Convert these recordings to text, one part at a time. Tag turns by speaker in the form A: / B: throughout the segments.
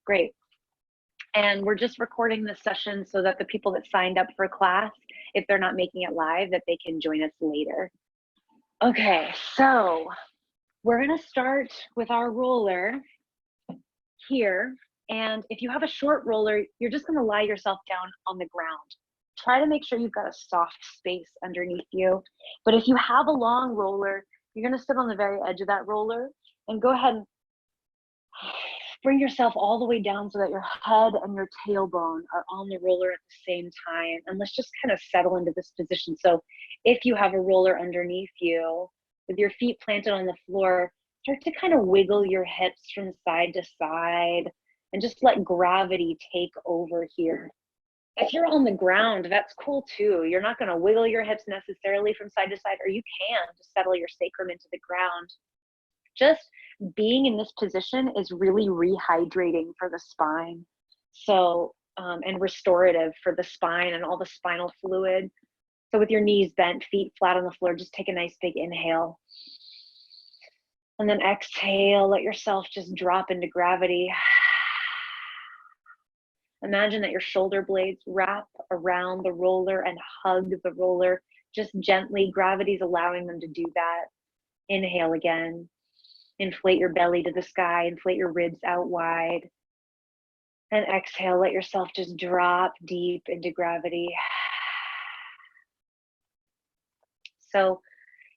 A: Great. And we're just recording this session so that the people that signed up for class, if they're not making it live, that they can join us later. Okay, so we're gonna start with our roller here. And if you have a short roller, you're just gonna lie yourself down on the ground. Try to make sure you've got a soft space underneath you. But if you have a long roller, you're gonna sit on the very edge of that roller and go ahead and bring yourself all the way down so that your head and your tailbone are on the roller at the same time. And let's just kind of settle into this position. So if you have a roller underneath you, with your feet planted on the floor, start to kind of wiggle your hips from side to side and just let gravity take over here. If you're on the ground, that's cool too. You're not going to wiggle your hips necessarily from side to side, or you can just settle your sacrum into the ground. Just being in this position is really rehydrating for the spine. So, and restorative for the spine and all the spinal fluid. So with your knees bent, feet flat on the floor, just take a nice big inhale. And then exhale, let yourself just drop into gravity. Imagine that your shoulder blades wrap around the roller and hug the roller, just gently. Gravity's allowing them to do that. Inhale again. Inflate your belly to the sky, inflate your ribs out wide. And exhale, let yourself just drop deep into gravity. So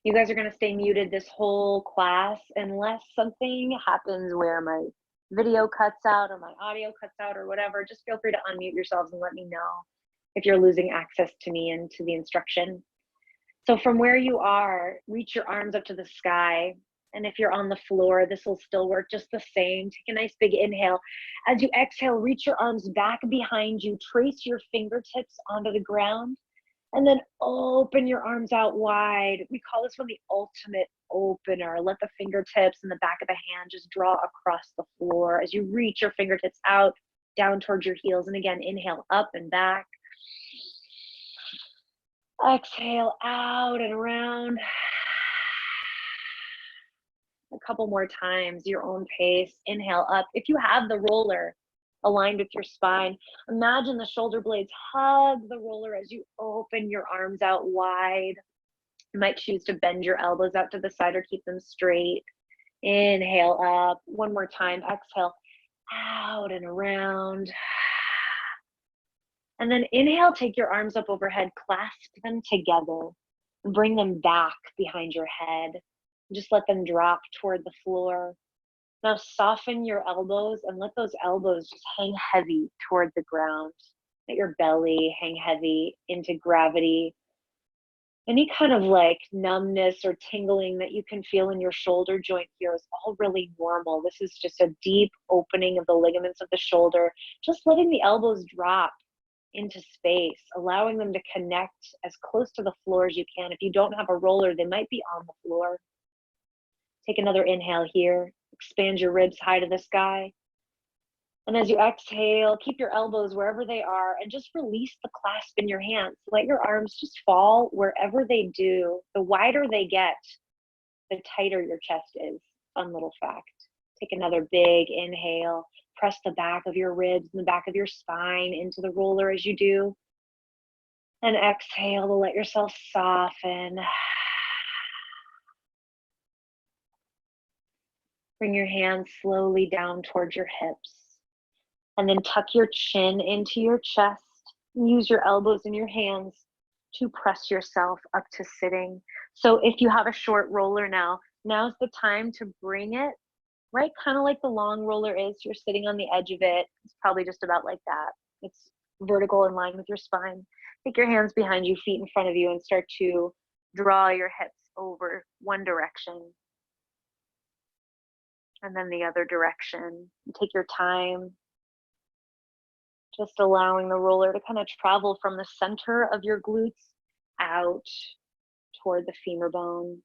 A: you guys are gonna stay muted this whole class unless something happens where my video cuts out or my audio cuts out or whatever. Just feel free to unmute yourselves and let me know if you're losing access to me and to the instruction. So from where you are, reach your arms up to the sky. And if you're on the floor, this will still work just the same. Take a nice big inhale. As you exhale, reach your arms back behind you. Trace your fingertips onto the ground. And then open your arms out wide. We call this one the ultimate opener. Let the fingertips and the back of the hand just draw across the floor as you reach your fingertips out, down towards your heels. And again, inhale up and back. Exhale out and around. A couple more times, your own pace. Inhale up. If you have the roller aligned with your spine, imagine the shoulder blades hug the roller as you open your arms out wide. You might choose to bend your elbows out to the side or keep them straight. Inhale up. One more time. Exhale out and around. And then inhale, take your arms up overhead, clasp them together, and bring them back behind your head. Just let them drop toward the floor. Now soften your elbows and let those elbows just hang heavy toward the ground. Let your belly hang heavy into gravity. Any kind of like numbness or tingling that you can feel in your shoulder joint here is all really normal. This is just a deep opening of the ligaments of the shoulder. Just letting the elbows drop into space, allowing them to connect as close to the floor as you can. If you don't have a roller, they might be on the floor. Take another inhale here. Expand your ribs high to the sky. And as you exhale, keep your elbows wherever they are and just release the clasp in your hands. Let your arms just fall wherever they do. The wider they get, the tighter your chest is. Fun little fact. Take another big inhale. Press the back of your ribs and the back of your spine into the roller as you do. And exhale to let yourself soften. Bring your hands slowly down towards your hips. And then tuck your chin into your chest. Use your elbows and your hands to press yourself up to sitting. So if you have a short roller now, now's the time to bring it right, kind of like the long roller is. You're sitting on the edge of it. It's probably just about like that. It's vertical in line with your spine. Take your hands behind you, feet in front of you, and start to draw your hips over one direction and then the other direction. Take your time, just allowing the roller to kind of travel from the center of your glutes out toward the femur bone.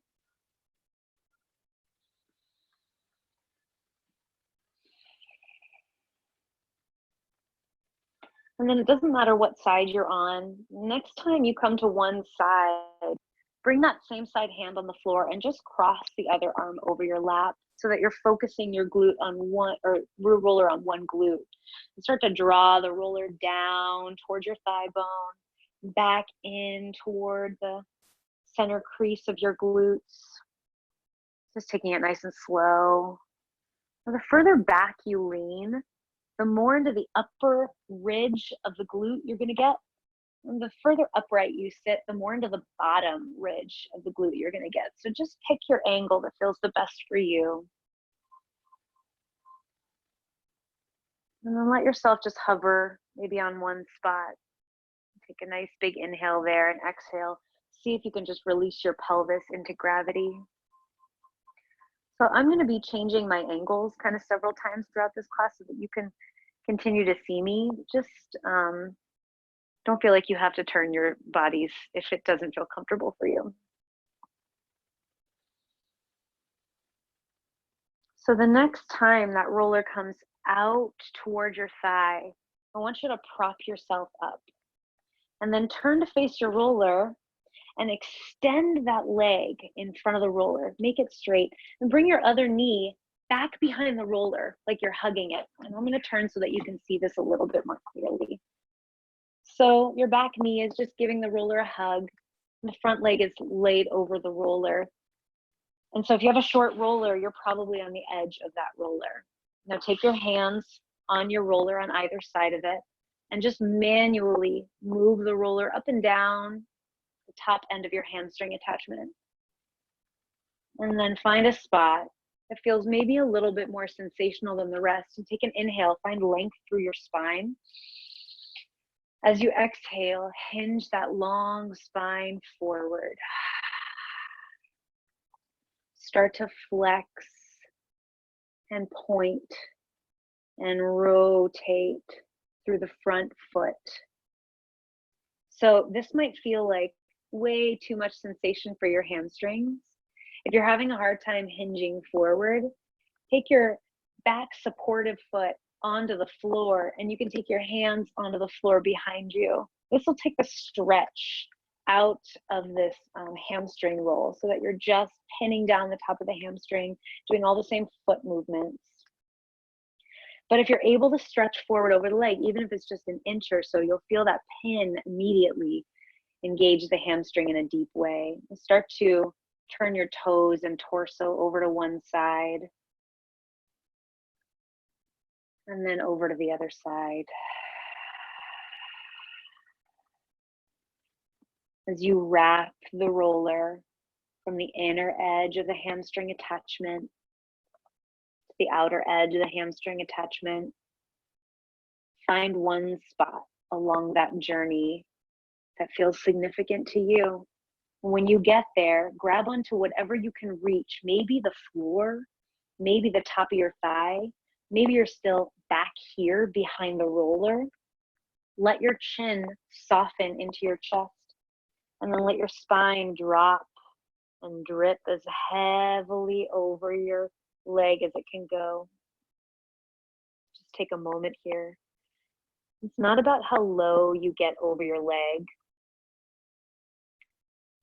A: And then it doesn't matter what side you're on. Next time you come to one side, Bring that same side hand on the floor and just cross the other arm over your lap so that you're focusing your glute on one, or your roller on one glute. And start to draw the roller down towards your thigh bone, back in toward the center crease of your glutes. Just taking it nice and slow. Now, the further back you lean, the more into the upper ridge of the glute you're going to get. And the further upright you sit, the more into the bottom ridge of the glute you're going to get. So just pick your angle that feels the best for you. And then let yourself just hover maybe on one spot. Take a nice big inhale there and exhale. See if you can just release your pelvis into gravity. So I'm going to be changing my angles kind of several times throughout this class so that you can continue to see me. Just don't feel like you have to turn your bodies if it doesn't feel comfortable for you. So the next time that roller comes out toward your thigh, I want you to prop yourself up. And then turn to face your roller and extend that leg in front of the roller. Make it straight. And bring your other knee back behind the roller like you're hugging it. And I'm going to turn so that you can see this a little bit more clearly. So your back knee is just giving the roller a hug. And the front leg is laid over the roller. And so if you have a short roller, you're probably on the edge of that roller. Now take your hands on your roller on either side of it and just manually move the roller up and down the top end of your hamstring attachment. And then find a spot that feels maybe a little bit more sensational than the rest. And take an inhale, find length through your spine. As you exhale, hinge that long spine forward. Start to flex and point and rotate through the front foot. So this might feel like way too much sensation for your hamstrings. If you're having a hard time hinging forward, take your back supportive foot onto the floor, and you can take your hands onto the floor behind you. This will take the stretch out of this hamstring roll so that you're just pinning down the top of the hamstring, doing all the same foot movements. But if you're able to stretch forward over the leg, even if it's just an inch or so, you'll feel that pin immediately engage the hamstring in a deep way. And start to turn your toes and torso over to one side and then over to the other side. As you wrap the roller from the inner edge of the hamstring attachment to the outer edge of the hamstring attachment, find one spot along that journey that feels significant to you. When you get there, grab onto whatever you can reach, maybe the floor, maybe the top of your thigh, maybe you're still back here behind the roller. Let your chin soften into your chest, and then let your spine drop and drip as heavily over your leg as it can go. Just take a moment here. It's not about how low you get over your leg.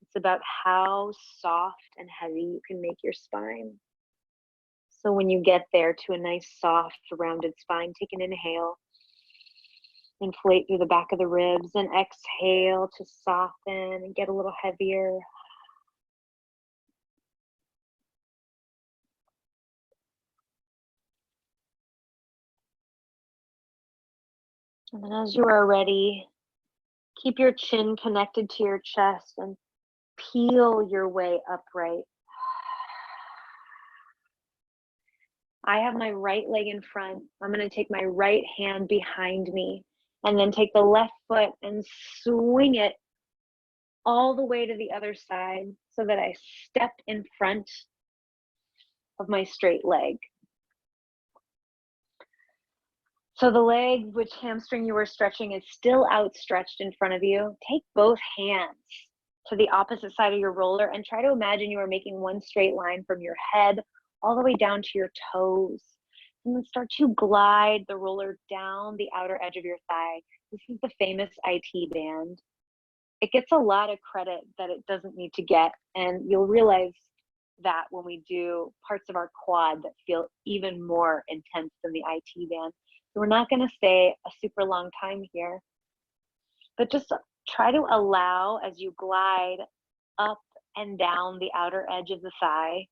A: It's about how soft and heavy you can make your spine. So when you get there to a nice, soft, rounded spine, take an inhale. Inflate through the back of the ribs and exhale to soften and get a little heavier. And then as you are ready, keep your chin connected to your chest and peel your way upright. I have my right leg in front. I'm going to take my right hand behind me and then take the left foot and swing it all the way to the other side so that I step in front of my straight leg. So the leg, which hamstring you were stretching, is still outstretched in front of you. Take both hands to the opposite side of your roller and try to imagine you are making one straight line from your head all the way down to your toes. And then start to glide the roller down the outer edge of your thigh. This is the famous IT band. it gets a lot of credit that it doesn't need to get. And you'll realize that when we do parts of our quad that feel even more intense than the IT band. So we're not going to stay a super long time here, but just try to allow, as you glide up and down the outer edge of the thigh,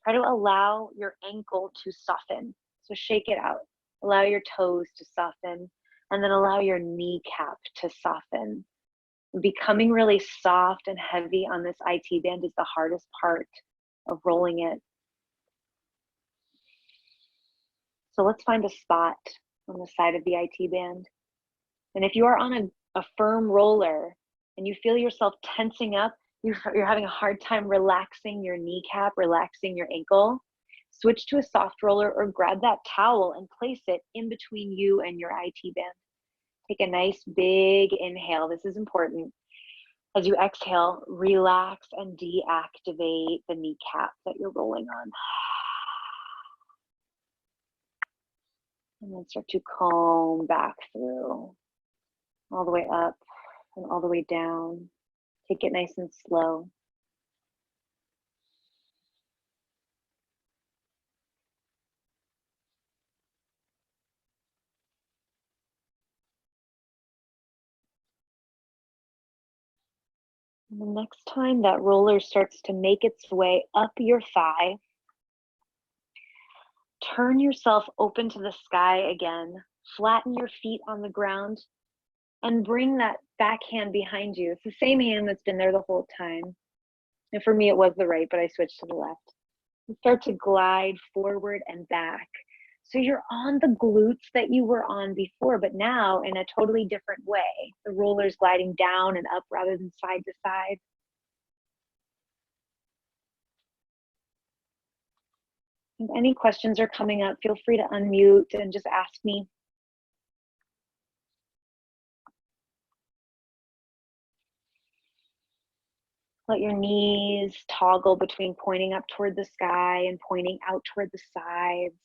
A: try to allow your ankle to soften. So shake it out. Allow your toes to soften, and then allow your kneecap to soften. Becoming really soft and heavy on this IT band is the hardest part of rolling it. So let's find a spot on the side of the IT band. And if you are on a firm roller and you feel yourself tensing up, you're having a hard time relaxing your kneecap, relaxing your ankle, switch to a soft roller or grab that towel and place it in between you and your IT band. Take a nice big inhale. This is important. As you exhale, relax and deactivate the kneecap that you're rolling on. And then start to comb back through, all the way up and all the way down. Take it nice and slow. And the next time that roller starts to make its way up your thigh, turn yourself open to the sky again. Flatten your feet on the ground and bring that back hand behind you. It's the same hand that's been there the whole time. And for me, it was the right, but I switched to the left. And start to glide forward and back. So you're on the glutes that you were on before, but now in a totally different way. The roller's gliding down and up rather than side to side. If any questions are coming up, feel free to unmute and just ask me. Let your knees toggle between pointing up toward the sky and pointing out toward the sides.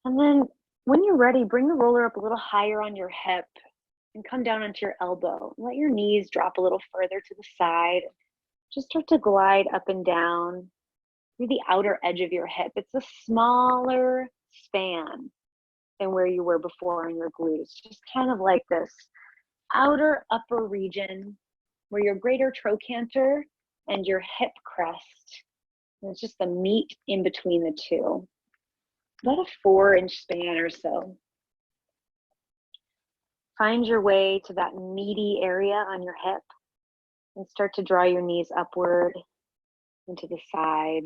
A: And then when you're ready, bring the roller up a little higher on your hip and come down onto your elbow. Let your knees drop a little further to the side. Just start to glide up and down through the outer edge of your hip. It's a smaller span than where you were before on your glutes. Just kind of like this outer upper region where your greater trochanter and your hip crest. And it's just the meat in between the two. About a 4-inch span or so. Find your way to that meaty area on your hip and start to draw your knees upward and to the side.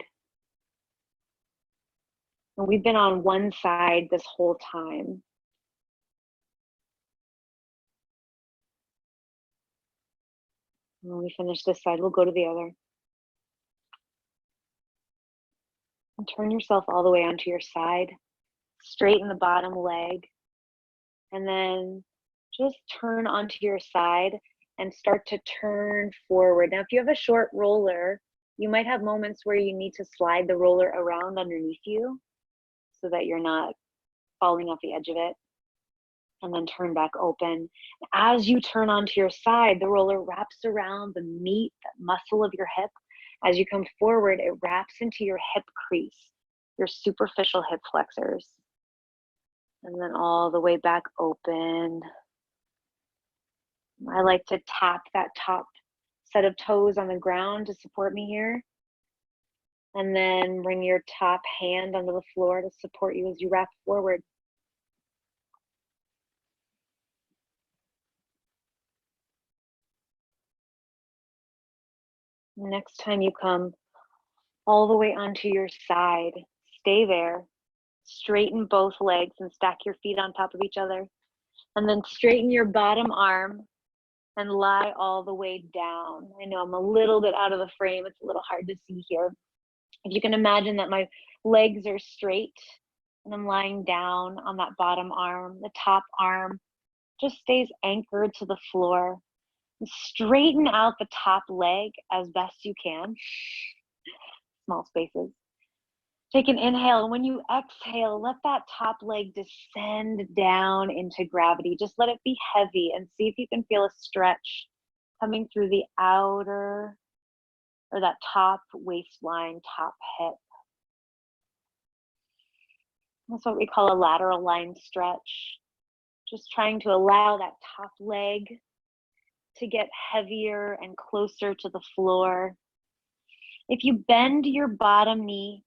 A: And we've been on one side this whole time. When we finish this side, we'll go to the other. And turn yourself all the way onto your side. Straighten the bottom leg. And then just turn onto your side and start to turn forward. Now, if you have a short roller, you might have moments where you need to slide the roller around underneath you so that you're not falling off the edge of it. And then turn back open. As you turn onto your side, the roller wraps around the meat, that muscle of your hip. As you come forward, it wraps into your hip crease, your superficial hip flexors. And then all the way back open. I like to tap that top set of toes on the ground to support me here. And then bring your top hand onto the floor to support you as you wrap forward. Next time you come all the way onto your side, stay there. Straighten both legs and stack your feet on top of each other. And then straighten your bottom arm and lie all the way down. I know I'm a little bit out of the frame. It's a little hard to see here. If you can imagine that my legs are straight and I'm lying down on that bottom arm, the top arm just stays anchored to the floor. And straighten out the top leg as best you can. Small spaces. Take an inhale, and when you exhale, let that top leg descend down into gravity. Just let it be heavy and see if you can feel a stretch coming through the outer, or that top waistline, top hip. That's what we call a lateral line stretch. Just trying to allow that top leg to get heavier and closer to the floor. If you bend your bottom knee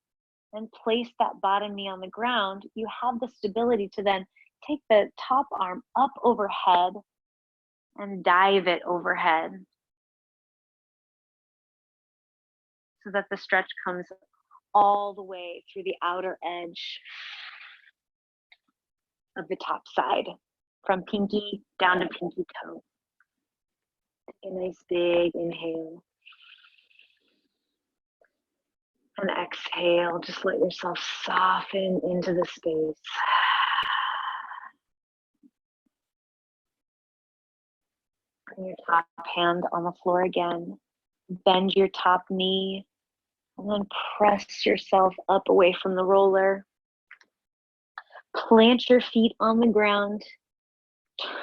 A: and place that bottom knee on the ground, you have the stability to then take the top arm up overhead and dive it overhead so that the stretch comes all the way through the outer edge of the top side, from pinky down to pinky toe. Take a nice big inhale. And exhale, just let yourself soften into the space. Bring your top hand on the floor again. Bend your top knee, and then press yourself up away from the roller. Plant your feet on the ground.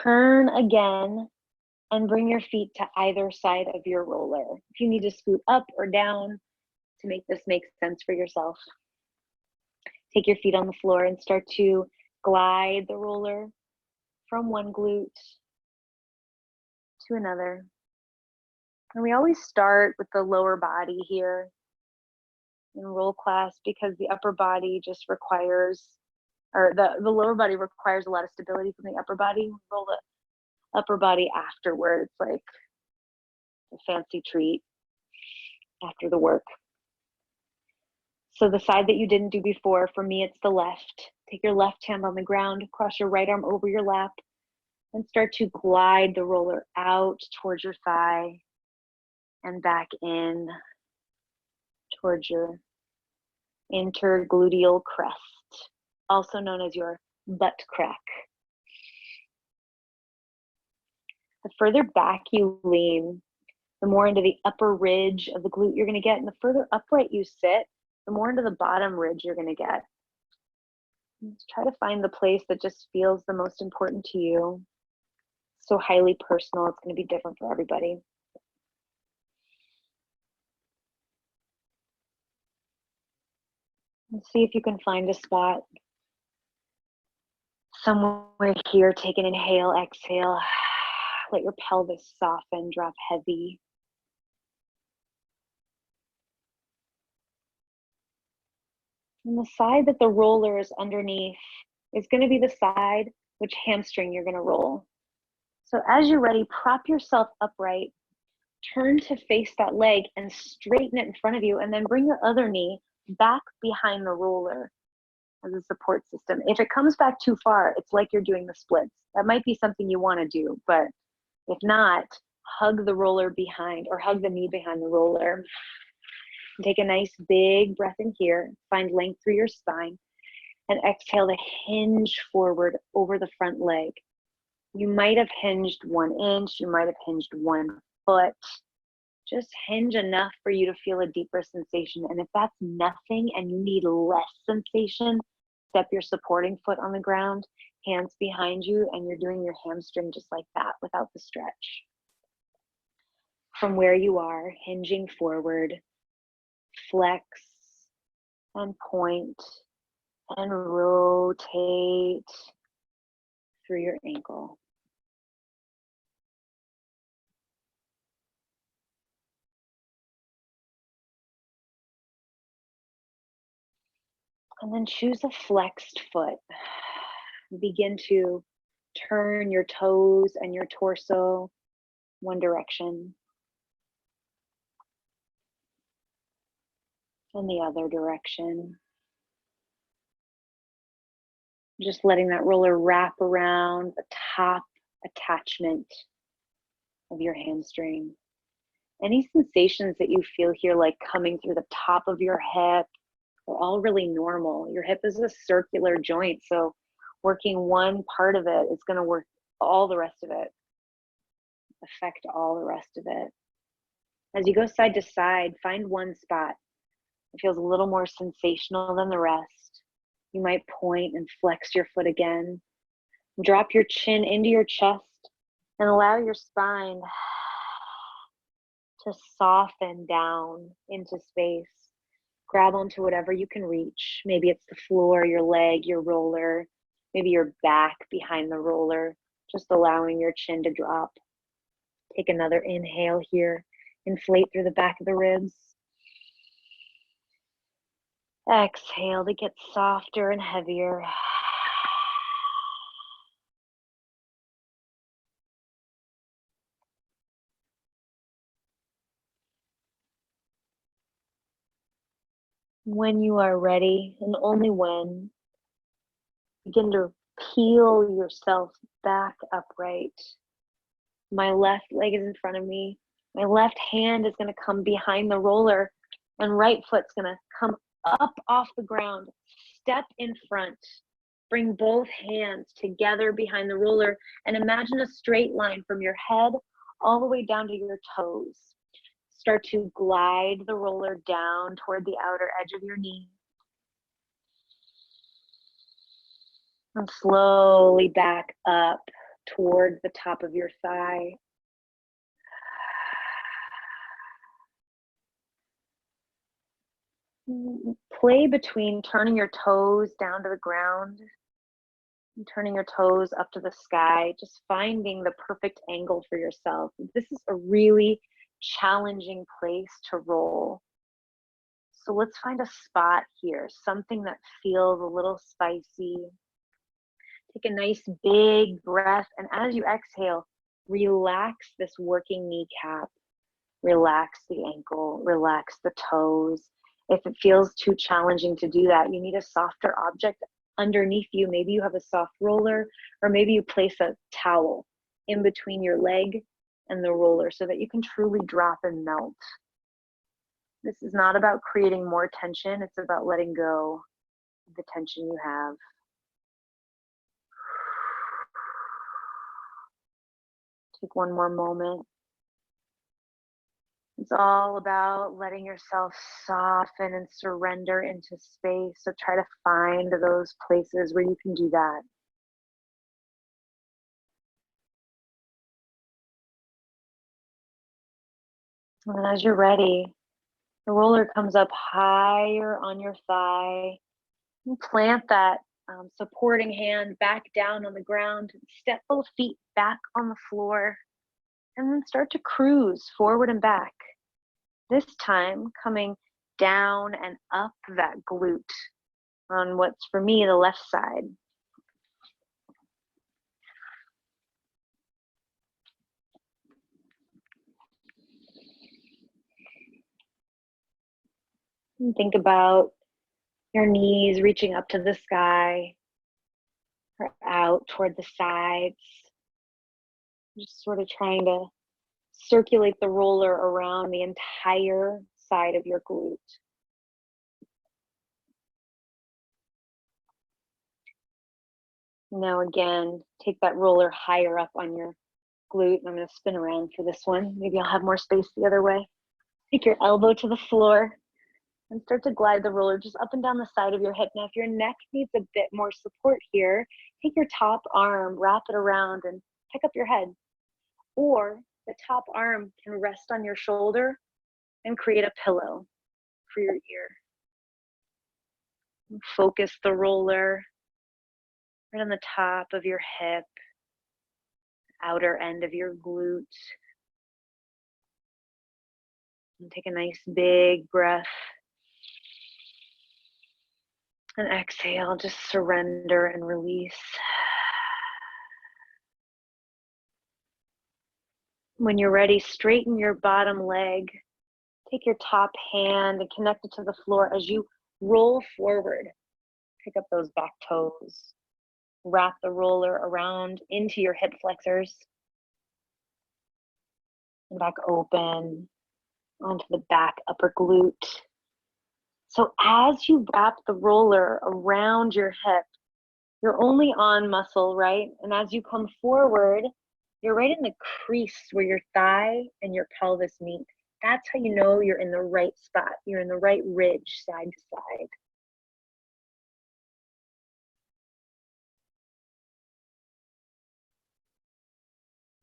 A: Turn again, and bring your feet to either side of your roller. If you need to scoot up or down to make this make sense for yourself. Take your feet on the floor and start to glide the roller from one glute to another. And we always start with the lower body here in roll class because the upper body just requires, or the lower body requires a lot of stability from the upper body. Roll the upper body afterward. It's like a fancy treat after the work. So the side that you didn't do before, for me, it's the left. Take your left hand on the ground, cross your right arm over your lap, and start to glide the roller out towards your thigh and back in towards your intergluteal crest, also known as your butt crack. The further back you lean, the more into the upper ridge of the glute you're going to get, and the further upright you sit, the more into the bottom ridge you're going to get. Let's try to find the place that just feels the most important to you. So highly personal, it's going to be different for everybody. And see if you can find a spot somewhere here. Take an inhale, exhale. Let your pelvis soften, drop heavy. And the side that the roller is underneath is going to be the side which hamstring you're going to roll. So as you're ready, prop yourself upright, turn to face that leg and straighten it in front of you, and then bring your other knee back behind the roller as a support system. If it comes back too far, it's like you're doing the splits. That might be something you want to do, but if not, hug the roller behind, or hug the knee behind the roller. Take a nice big breath in here, find length through your spine, and exhale to hinge forward over the front leg. You might have hinged 1 inch, you might have hinged 1 foot. Just hinge enough for you to feel a deeper sensation. And if that's nothing and you need less sensation, step your supporting foot on the ground, hands behind you, and you're doing your hamstring just like that without the stretch. From where you are, hinging forward, flex and point and rotate through your ankle. And then choose a flexed foot. Begin to turn your toes and your torso one direction and the other direction. Just letting that roller wrap around the top attachment of your hamstring. Any sensations that you feel here, like coming through the top of your hip, are all really normal. Your hip is a circular joint, so working one part of it is going to work all the rest of it, affect all the rest of it. As you go side to side, find one spot It feels a little more sensational than the rest. You might point and flex your foot again. Drop your chin into your chest and allow your spine to soften down into space. Grab onto whatever you can reach. Maybe it's the floor, your leg, your roller, maybe your back behind the roller, just allowing your chin to drop. Take another inhale here. Inflate through the back of the ribs. Exhale to get softer and heavier. When you are ready, and only when, begin to peel yourself back upright. My left leg is in front of me. My left hand is going to come behind the roller, and right foot's going to come up off the ground. Step in front. Bring both hands together behind the roller and imagine a straight line from your head all the way down to your toes. Start to glide the roller down toward the outer edge of your knee. And slowly back up toward the top of your thigh. Play between turning your toes down to the ground and turning your toes up to the sky, just finding the perfect angle for yourself. This is a really challenging place to roll. So let's find a spot here, something that feels a little spicy. Take a nice big breath, and as you exhale, relax this working kneecap. Relax the ankle, relax the toes. If it feels too challenging to do that, you need a softer object underneath you. Maybe you have a soft roller, or maybe you place a towel in between your leg and the roller so that you can truly drop and melt. This is not about creating more tension, it's about letting go of the tension you have. Take one more moment. It's all about letting yourself soften and surrender into space. So try to find those places where you can do that. And as you're ready, the roller comes up higher on your thigh. And plant that supporting hand back down on the ground. Step both feet back on the floor. And then start to cruise forward and back. This time coming down and up that glute on what's for me the left side. And think about your knees reaching up to the sky or out toward the sides. Just sort of trying to circulate the roller around the entire side of your glute. Now again, take that roller higher up on your glute. I'm going to spin around for this one. Maybe I'll have more space the other way. Take your elbow to the floor and start to glide the roller just up and down the side of your hip. Now, if your neck needs a bit more support here, take your top arm, wrap it around, and pick up your head. Or the top arm can rest on your shoulder and create a pillow for your ear. And focus the roller right on the top of your hip, outer end of your glute. And take a nice big breath. And exhale, just surrender and release. When you're ready, straighten your bottom leg. Take your top hand and connect it to the floor as you roll forward. Pick up those back toes. Wrap the roller around into your hip flexors. And back open onto the back upper glute. So as you wrap the roller around your hip, you're only on muscle, right? And as you come forward, you're right in the crease where your thigh and your pelvis meet. That's how you know you're in the right spot. You're in the right ridge, side to side.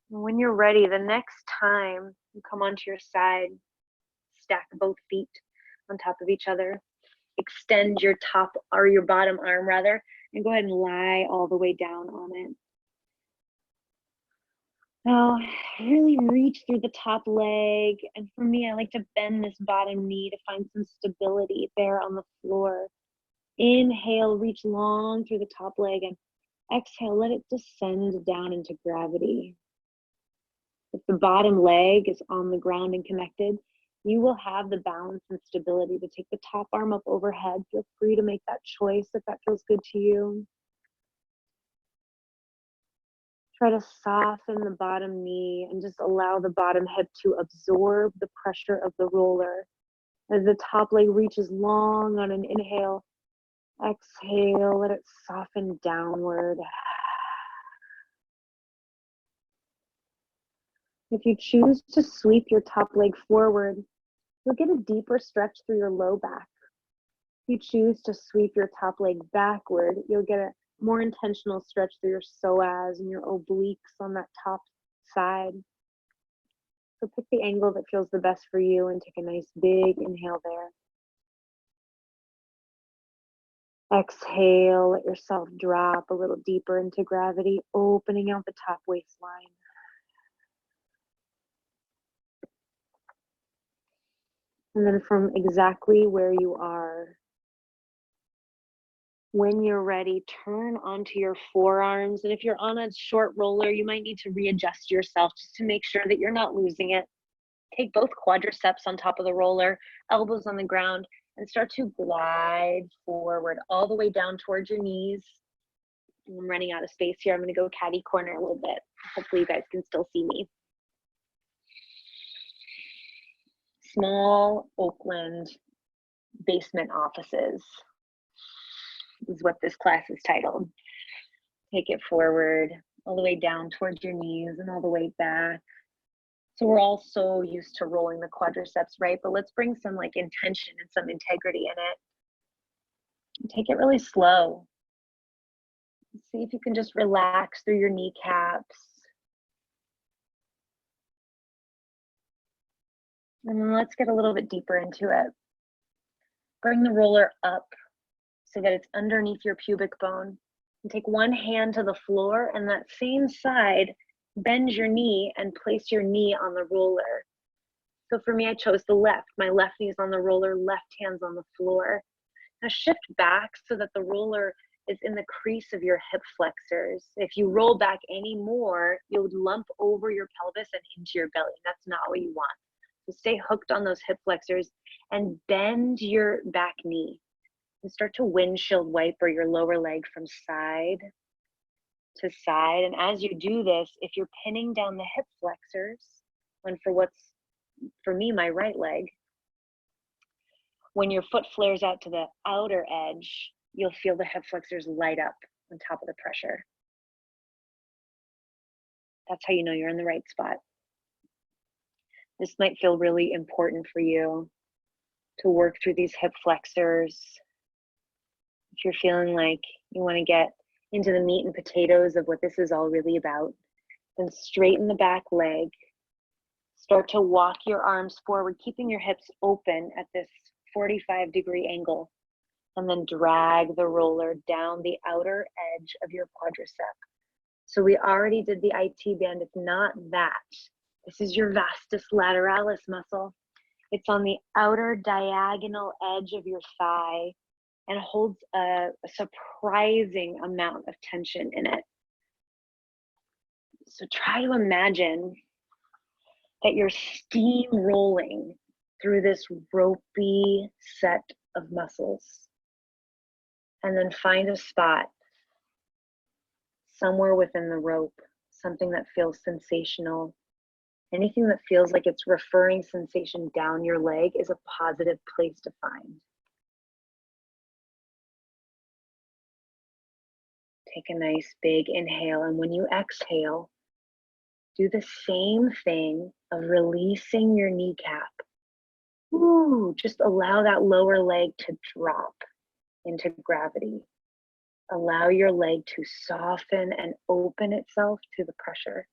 A: When you're ready, the next time you come onto your side, stack both feet on top of each other, extend your top or your bottom arm rather, and go ahead and lie all the way down on it. Now, really reach through the top leg. And for me, I like to bend this bottom knee to find some stability there on the floor. Inhale, reach long through the top leg, and exhale, let it descend down into gravity. If the bottom leg is on the ground and connected, you will have the balance and stability to take the top arm up overhead. Feel free to make that choice if that feels good to you. Try to soften the bottom knee and just allow the bottom hip to absorb the pressure of the roller. As the top leg reaches long on an inhale, exhale, let it soften downward. If you choose to sweep your top leg forward, you'll get a deeper stretch through your low back. If you choose to sweep your top leg backward, you'll get a more intentional stretch through your psoas and your obliques on that top side. So pick the angle that feels the best for you and take a nice big inhale there. Exhale, let yourself drop a little deeper into gravity, opening out the top waistline. And then from exactly where you are, when you're ready, turn onto your forearms. And if you're on a short roller, you might need to readjust yourself just to make sure that you're not losing it. Take both quadriceps on top of the roller, elbows on the ground, and start to glide forward all the way down towards your knees. I'm running out of space here. I'm going to go catty corner a little bit. Hopefully you guys can still see me. Small Oakland basement offices is what this class is titled. Take it forward all the way down towards your knees and all the way back. So we're all so used to rolling the quadriceps, right? But let's bring some like intention and some integrity in it. And take it really slow. See if you can just relax through your kneecaps. And then let's get a little bit deeper into it. Bring the roller up so that it's underneath your pubic bone. And take one hand to the floor, and that same side, bend your knee and place your knee on the roller. So for me, I chose the left. My left knee is on the roller, left hand's on the floor. Now shift back so that the roller is in the crease of your hip flexors. If you roll back any more, you'll lump over your pelvis and into your belly. That's not what you want. So stay hooked on those hip flexors and bend your back knee. And start to windshield wiper your lower leg from side to side. And as you do this, if you're pinning down the hip flexors, and for what's, for me, my right leg, when your foot flares out to the outer edge, you'll feel the hip flexors light up on top of the pressure. That's how you know you're in the right spot. This might feel really important for you to work through these hip flexors. If you're feeling like you want to get into the meat and potatoes of what this is all really about, then straighten the back leg. Start to walk your arms forward, keeping your hips open at this 45-degree angle, and then drag the roller down the outer edge of your quadricep. So we already did the IT band. It's not that. This is your vastus lateralis muscle. It's on the outer diagonal edge of your thigh and holds a surprising amount of tension in it. So try to imagine that you're steamrolling through this ropey set of muscles. And then find a spot somewhere within the rope, something that feels sensational. Anything that feels like it's referring sensation down your leg is a positive place to find. Take a nice big inhale, and when you exhale, do the same thing of releasing your kneecap Ooh, just allow that lower leg to drop into gravity. Allow your leg to soften and open itself to the pressure.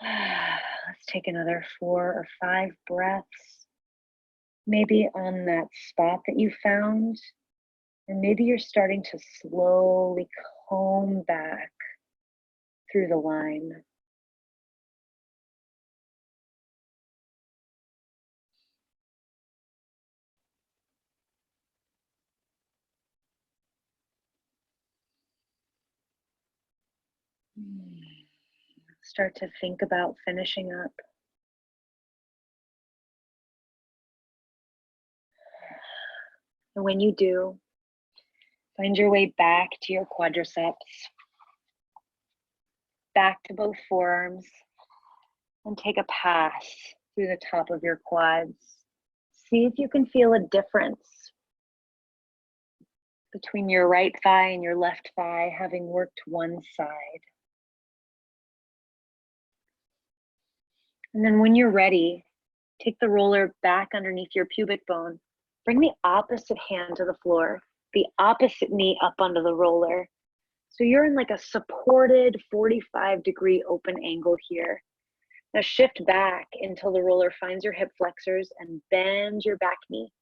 A: Let's take another 4 or 5 breaths. Maybe on that spot that you found, and maybe you're starting to slowly comb back through the line. Start to think about finishing up. And when you do, find your way back to your quadriceps, back to both forearms, and take a pass through the top of your quads. See if you can feel a difference between your right thigh and your left thigh, having worked one side. And then when you're ready, take the roller back underneath your pubic bone. Bring the opposite hand to the floor, the opposite knee up onto the roller. So you're in like a supported 45-degree open angle here. Now shift back until the roller finds your hip flexors and bend your back knee.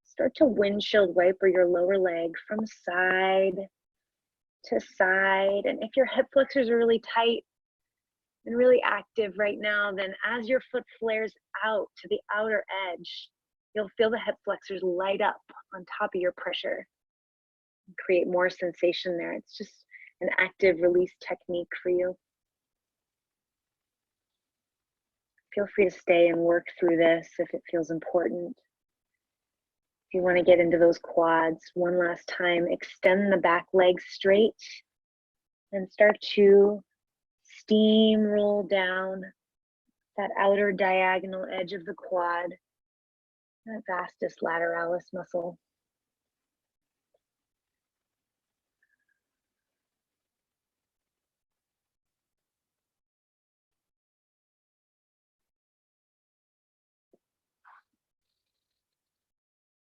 A: Start to windshield wiper your lower leg from side to side. And if your hip flexors are really tight and really active right now, then as your foot flares out to the outer edge, you'll feel the hip flexors light up on top of your pressure and create more sensation there. It's just an active release technique for you. Feel free to stay and work through this if it feels important. If you want to get into those quads, one last time, extend the back leg straight and start to steamroll down that outer diagonal edge of the quad, that vastus lateralis muscle.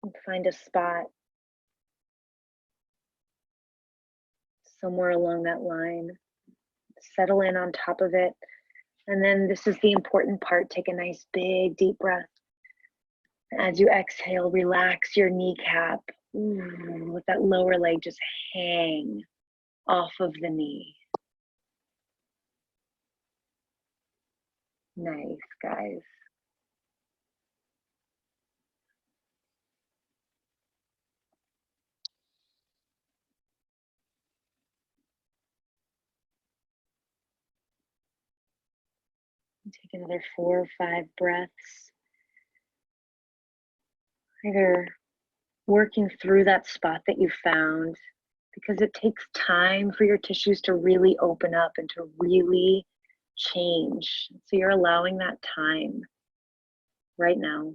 A: And find a spot somewhere along that line. Settle in on top of it. And then this is the important part. Take a nice big deep breath. As you exhale, relax your kneecap. Ooh, let that lower leg just hang off of the knee. Nice, guys. Take another 4 or 5 breaths. Either working through that spot that you found, because it takes time for your tissues to really open up and to really change. So you're allowing that time right now.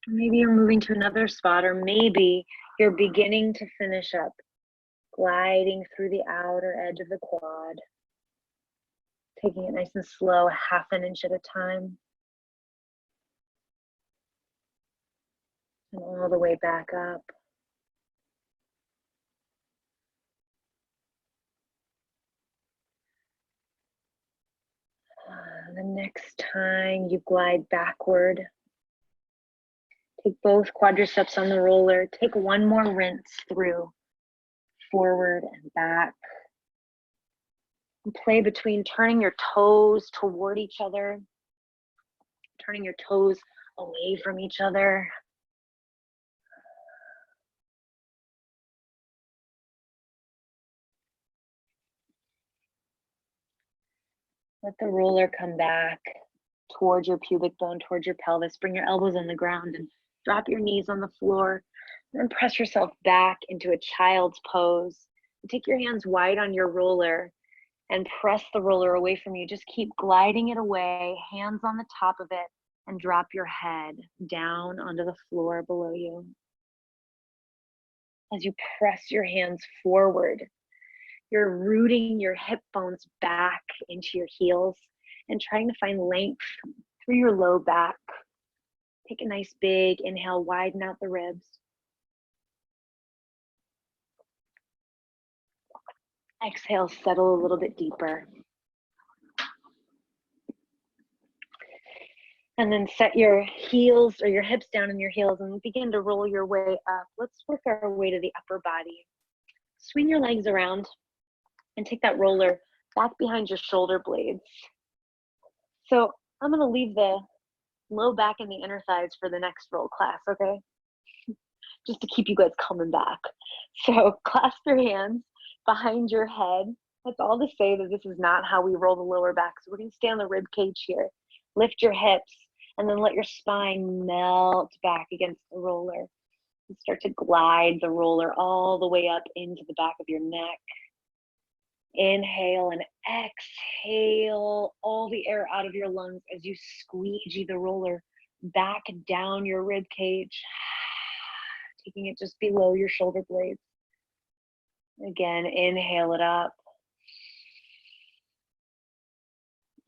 A: Maybe you're moving to another spot, or maybe you're beginning to finish up, gliding through the outer edge of the quad, taking it nice and slow, half an inch at a time. And all the way back up. The next time you glide backward, take both quadriceps on the roller. Take one more rinse through, forward and back. And play between turning your toes toward each other, turning your toes away from each other. Let the roller come back towards your pubic bone, towards your pelvis. Bring your elbows on the ground and drop your knees on the floor. And then press yourself back into a child's pose. And take your hands wide on your roller and press the roller away from you. Just keep gliding it away, hands on the top of it, and drop your head down onto the floor below you. As you press your hands forward, you're rooting your hip bones back into your heels and trying to find length through your low back. Take a nice big inhale, widen out the ribs. Exhale, settle a little bit deeper. And then set your heels or your hips down in your heels and begin to roll your way up. Let's work our way to the upper body. Swing your legs around and take that roller back behind your shoulder blades. So I'm gonna leave the low back and the inner thighs for the next roll class, okay? Just to keep you guys coming back. So clasp your hands behind your head. That's all to say that this is not how we roll the lower back. So we're gonna stay on the rib cage here. Lift your hips and then let your spine melt back against the roller. And start to glide the roller all the way up into the back of your neck. Inhale and exhale all the air out of your lungs as you squeegee the roller back down your rib cage, taking it just below your shoulder blades. Again, inhale it up.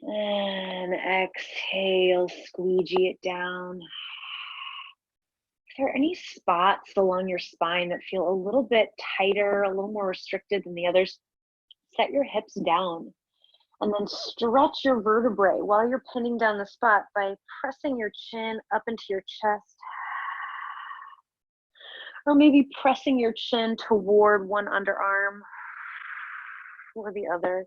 A: And exhale, squeegee it down. If there are any spots along your spine that feel a little bit tighter, a little more restricted than the others, set your hips down and then stretch your vertebrae while you're pinning down the spot by pressing your chin up into your chest. Or maybe pressing your chin toward one underarm or the other.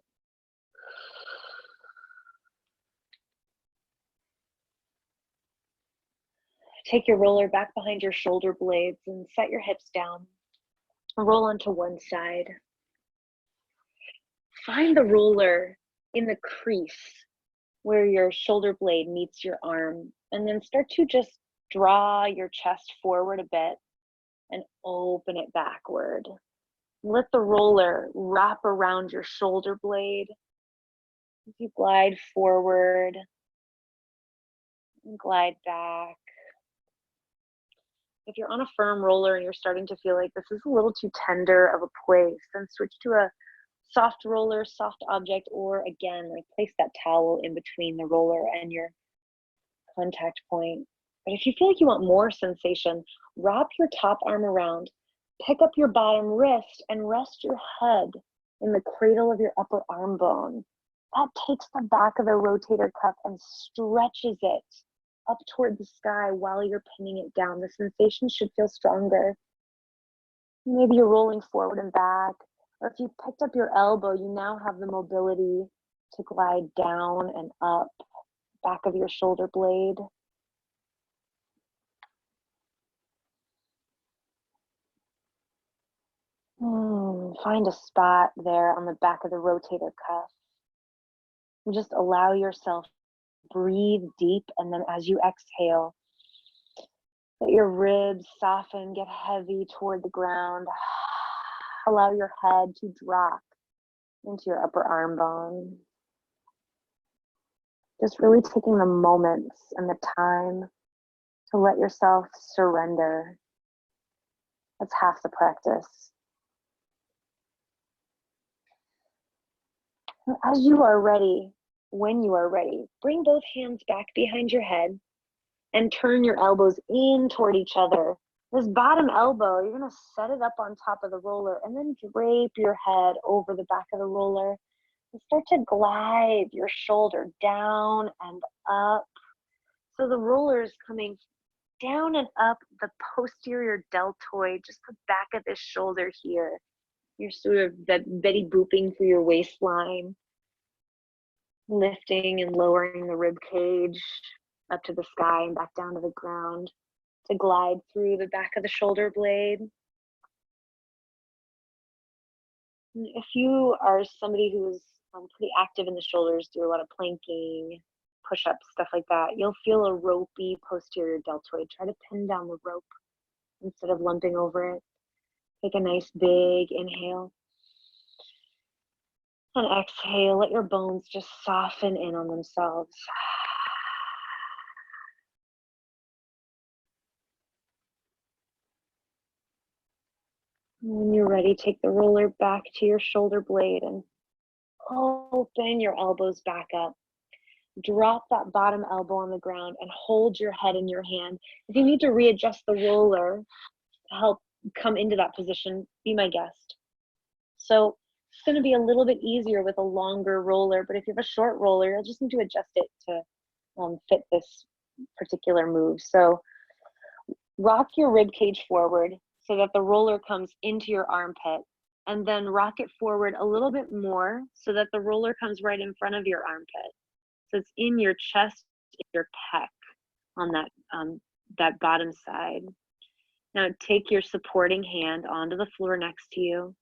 A: Take your roller back behind your shoulder blades and set your hips down. Roll onto one side. Find the roller in the crease where your shoulder blade meets your arm, and then start to just draw your chest forward a bit and open it backward. Let the roller wrap around your shoulder blade as you glide forward and glide back. If you're on a firm roller and you're starting to feel like this is a little too tender of a place, then switch to a soft roller, soft object, or again, like place that towel in between the roller and your contact point. But if you feel like you want more sensation, wrap your top arm around, pick up your bottom wrist, and rest your head in the cradle of your upper arm bone. That takes the back of the rotator cuff and stretches it up toward the sky while you're pinning it down. The sensation should feel stronger. Maybe you're rolling forward and back, or if you picked up your elbow, you now have the mobility to glide down and up, back of your shoulder blade. Find a spot there on the back of the rotator cuff. And just allow yourself to breathe deep, and then as you exhale, let your ribs soften, get heavy toward the ground. Allow your head to drop into your upper arm bone. Just really taking the moments and the time to let yourself surrender. That's half the practice. And as you are ready, when you are ready, bring both hands back behind your head and turn your elbows in toward each other. This bottom elbow, you're gonna set it up on top of the roller and then drape your head over the back of the roller and start to glide your shoulder down and up. So the roller is coming down and up the posterior deltoid, just the back of this shoulder here. You're sort of that Betty booping through your waistline, lifting and lowering the rib cage up to the sky and back down to the ground to glide through the back of the shoulder blade. And if you are somebody who is pretty active in the shoulders, do a lot of planking, push-ups, stuff like that, you'll feel a ropey posterior deltoid. Try to pin down the rope instead of lumping over it. Take a nice big inhale. And exhale, let your bones just soften in on themselves. When you're ready, take the roller back to your shoulder blade and open your elbows back up. Drop that bottom elbow on the ground and hold your head in your hand. If you need to readjust the roller to help come into that position, be my guest. So it's going to be a little bit easier with a longer roller, but if you have a short roller, you'll just need to adjust it to fit this particular move. So rock your rib cage forward so that the roller comes into your armpit, and then rock it forward a little bit more so that the roller comes right in front of your armpit. So it's in your chest, your pec on that bottom side. Now take your supporting hand onto the floor next to you,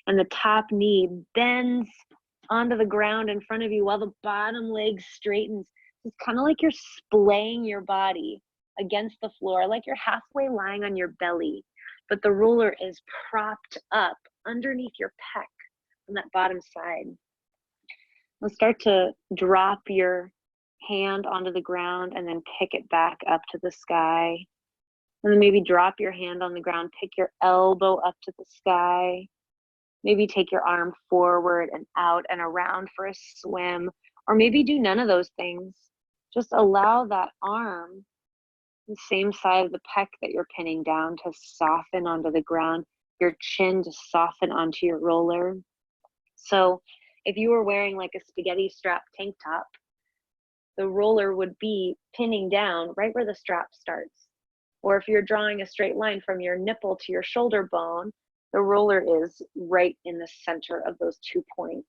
A: and the top knee bends onto the ground in front of you while the bottom leg straightens. It's kind of like you're splaying your body against the floor, like you're halfway lying on your belly, but the roller is propped up underneath your pec on that bottom side. We'll start to drop your hand onto the ground and then pick it back up to the sky. And then maybe drop your hand on the ground, pick your elbow up to the sky. Maybe take your arm forward and out and around for a swim, or maybe do none of those things. Just allow that arm, the same side of the pec that you're pinning down, to soften onto the ground, your chin to soften onto your roller. So if you were wearing like a spaghetti strap tank top, the roller would be pinning down right where the strap starts. Or if you're drawing a straight line from your nipple to your shoulder bone, the roller is right in the center of those 2 points.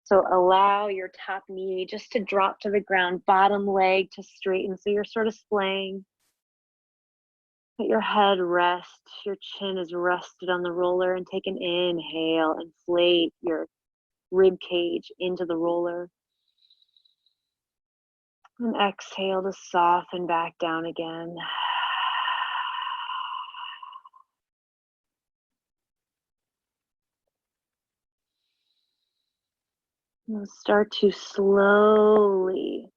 A: So allow your top knee just to drop to the ground, bottom leg to straighten. So you're sort of splaying. Let your head rest. Your chin is rested on the roller, and take an inhale. Inflate your rib cage into the roller. And exhale to soften back down again. And start to slowly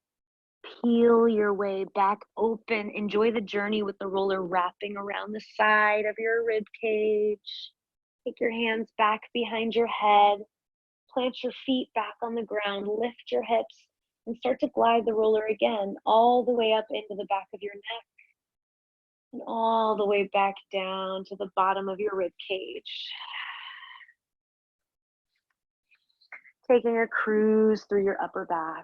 A: peel your way back open. Enjoy the journey with the roller wrapping around the side of your rib cage. Take your hands back behind your head. Plant your feet back on the ground. Lift your hips and start to glide the roller again all the way up into the back of your neck and all the way back down to the bottom of your rib cage. Taking a cruise through your upper back.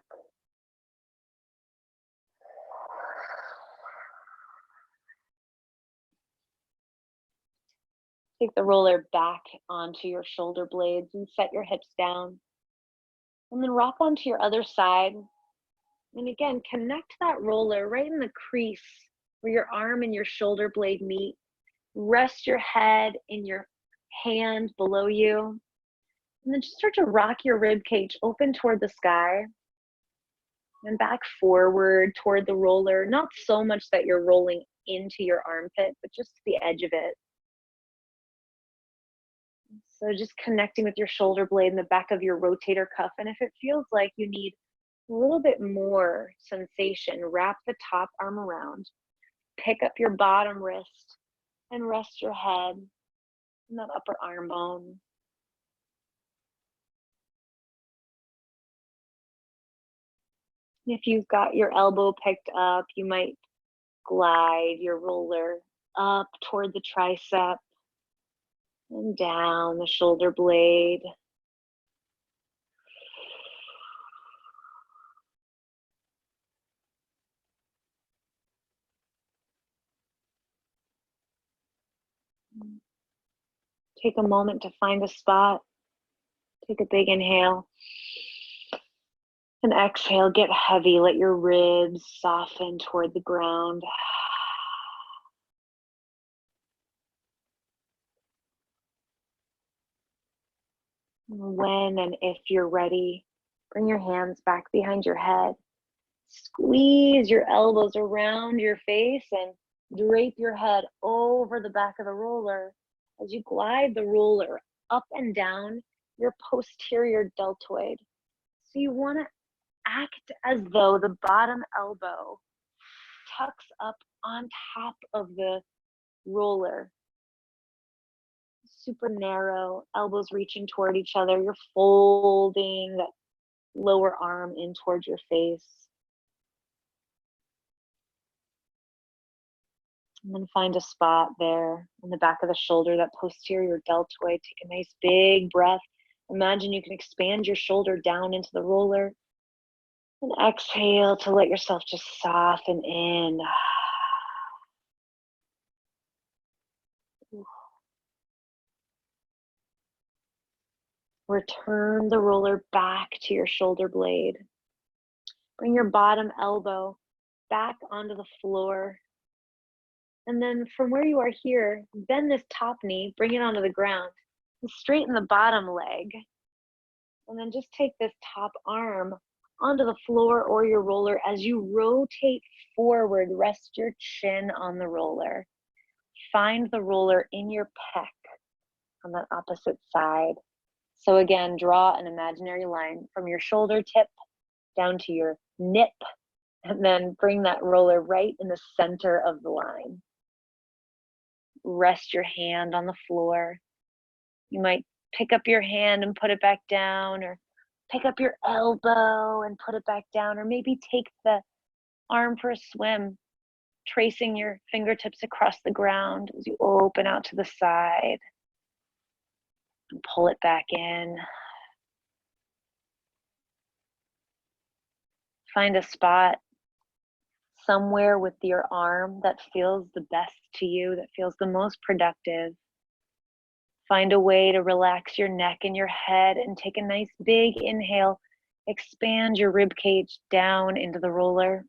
A: Take the roller back onto your shoulder blades and set your hips down. And then rock onto your other side. And again, connect that roller right in the crease where your arm and your shoulder blade meet. Rest your head in your hand below you. And then just start to rock your rib cage open toward the sky and back forward toward the roller. Not so much that you're rolling into your armpit, but just the edge of it. So just connecting with your shoulder blade in the back of your rotator cuff. And if it feels like you need a little bit more sensation, wrap the top arm around, pick up your bottom wrist and rest your head in that upper arm bone. If you've got your elbow picked up, you might glide your roller up toward the tricep and down the shoulder blade. Take a moment to find a spot. Take a big inhale. And exhale, get heavy. Let your ribs soften toward the ground. When and if you're ready, bring your hands back behind your head. Squeeze your elbows around your face and drape your head over the back of the roller as you glide the roller up and down your posterior deltoid. So you want to act as though the bottom elbow tucks up on top of the roller. super narrow, elbows reaching toward each other. You're folding that lower arm in towards your face. And then find a spot there in the back of the shoulder, that posterior deltoid. Take a nice big breath. Imagine you can expand your shoulder down into the roller. And exhale to let yourself just soften in. Return the roller back to your shoulder blade. Bring your bottom elbow back onto the floor. And then from where you are here, bend this top knee, bring it onto the ground. And straighten the bottom leg. And then just take this top arm onto the floor or your roller. As you rotate forward, rest your chin on the roller. Find the roller in your pec on that opposite side. So again, draw an imaginary line from your shoulder tip down to your nip, and then bring that roller right in the center of the line. Rest your hand on the floor. You might pick up your hand and put it back down, or pick up your elbow and put it back down, or maybe take the arm for a swim, tracing your fingertips across the ground as you open out to the side. And pull it back in. Find a spot somewhere with your arm that feels the best to you, that feels the most productive. Find a way to relax your neck and your head and take a nice big inhale. Expand your rib cage down into the roller.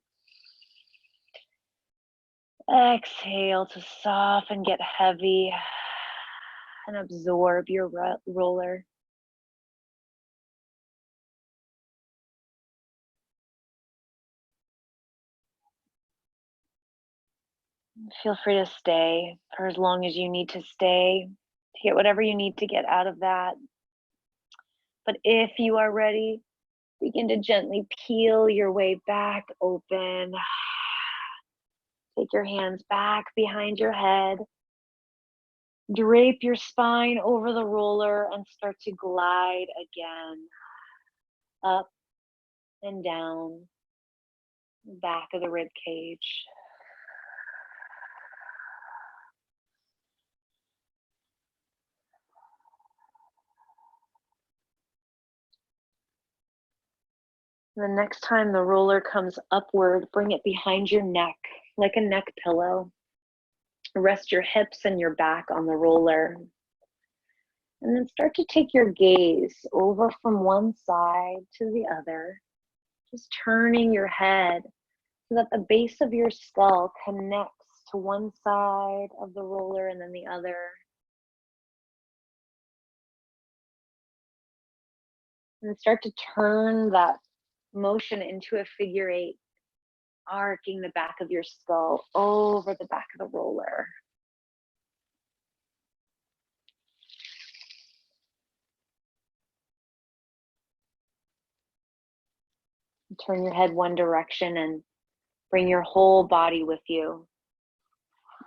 A: Exhale to soften, get heavy, and absorb your roller. Feel free to stay for as long as you need to stay, to get whatever you need to get out of that. But if you are ready, begin to gently peel your way back open. Take your hands back behind your head. Drape your spine over the roller and start to glide again. Up and down, back of the rib cage. The next time the roller comes upward, bring it behind your neck, like a neck pillow. Rest your hips and your back on the roller. And then start to take your gaze over from one side to the other, just turning your head so that the base of your skull connects to one side of the roller and then the other. And start to turn that motion into a figure eight, arcing the back of your skull over the back of the roller. Turn your head one direction and bring your whole body with you.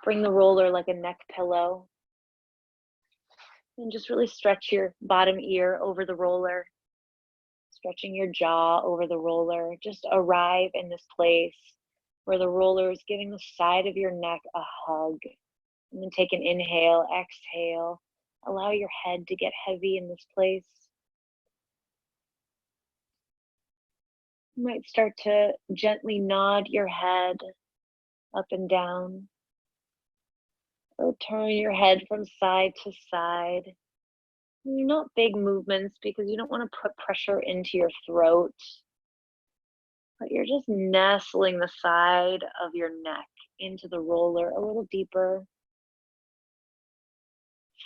A: Bring the roller like a neck pillow. And just really stretch your bottom ear over the roller. Stretching your jaw over the roller. Just arrive in this place where the roller is giving the side of your neck a hug. And then take an inhale, exhale. Allow your head to get heavy in this place. You might start to gently nod your head up and down. Or turn your head from side to side. Not big movements because you don't want to put pressure into your throat. But you're just nestling the side of your neck into the roller a little deeper.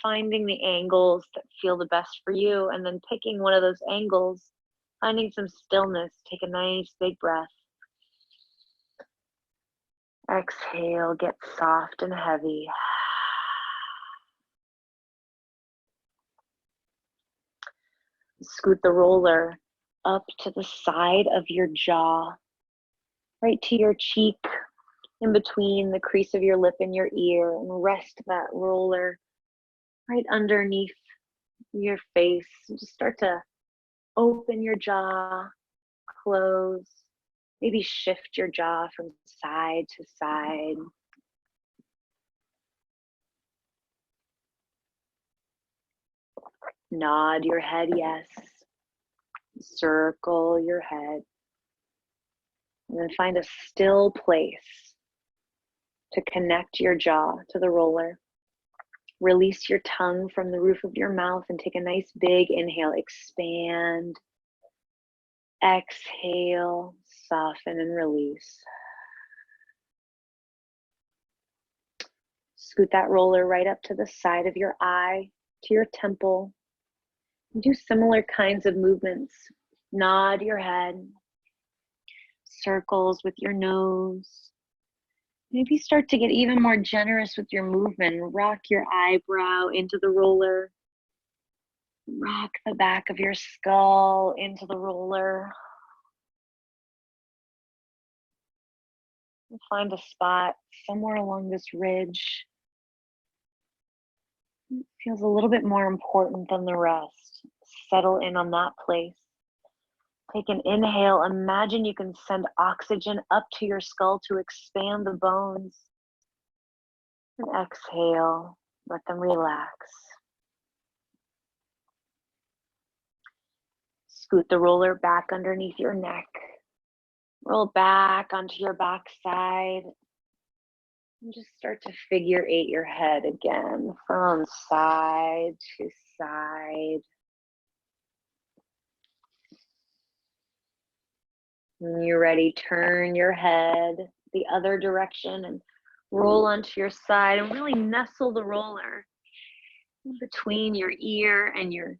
A: Finding the angles that feel the best for you and then picking one of those angles. Finding some stillness. Take a nice big breath. Exhale, get soft and heavy. Scoot the roller up to the side of your jaw, right to your cheek, in between the crease of your lip and your ear, and rest that roller right underneath your face. Just start to open your jaw, close, maybe shift your jaw from side to side. Nod your head yes. Circle your head. And then find a still place to connect your jaw to the roller. Release your tongue from the roof of your mouth and take a nice big inhale. Expand. Exhale, soften and release. Scoot that roller right up to the side of your eye, to your temple. Do similar kinds of movements. Nod your head. Circles with your nose. Maybe start to get even more generous with your movement. Rock your eyebrow into the roller. Rock the back of your skull into the roller. Find a spot somewhere along this ridge. It feels a little bit more important than the rest. Settle in on that place. Take an inhale. Imagine you can send oxygen up to your skull to expand the bones. And exhale. Let them relax. Scoot the roller back underneath your neck. Roll back onto your back side. And just start to figure eight your head again from side to side. When you're ready, turn your head the other direction and roll onto your side and really nestle the roller in between your ear and your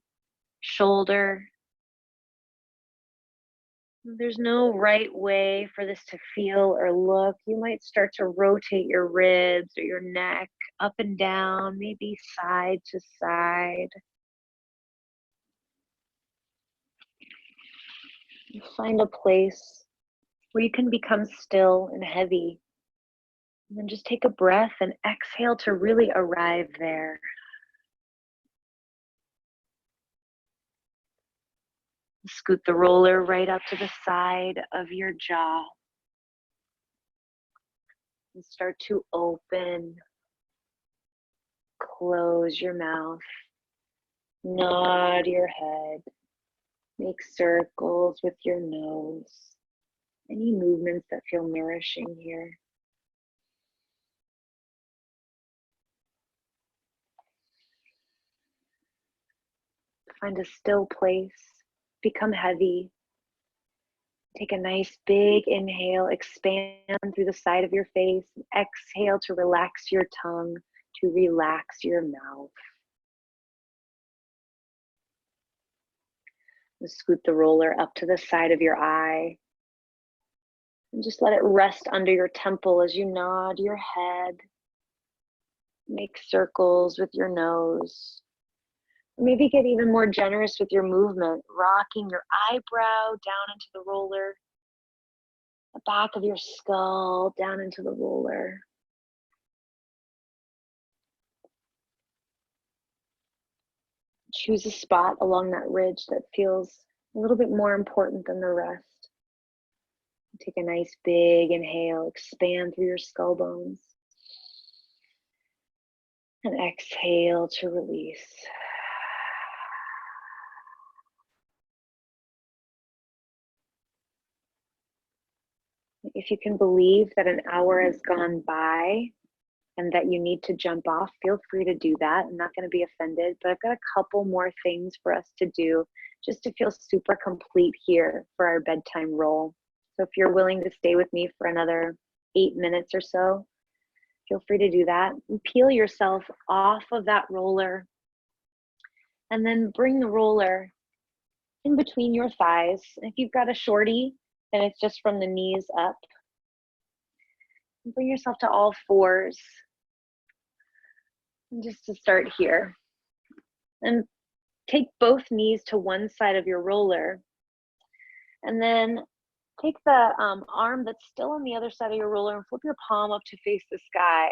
A: shoulder. There's no right way for this to feel or look. You might start to rotate your ribs or your neck up and down, maybe side to side. Find a place where you can become still and heavy. And then just take a breath and exhale to really arrive there. Scoot the roller right up to the side of your jaw. And start to open. Close your mouth. Nod your head. Make circles with your nose. Any movements that feel nourishing here. Find a still place. Become heavy. Take a nice big inhale. Expand through the side of your face. Exhale to relax your tongue, to relax your mouth. Scoot the roller up to the side of your eye. And just let it rest under your temple as you nod your head. Make circles with your nose. Maybe get even more generous with your movement, rocking your eyebrow down into the roller, the back of your skull down into the roller. Choose a spot along that ridge that feels a little bit more important than the rest. Take a nice big inhale, expand through your skull bones. And exhale to release. If you can believe that an hour has gone by and that you need to jump off, feel free to do that. I'm not going to be offended, but I've got a couple more things for us to do just to feel super complete here for our bedtime roll. So if you're willing to stay with me for another 8 minutes or so, feel free to do that. And peel yourself off of that roller and then bring the roller in between your thighs. If you've got a shorty, then it's just from the knees up. Bring yourself to all fours. And just to start here. And take both knees to one side of your roller. And then take the arm that's still on the other side of your roller and flip your palm up to face the sky.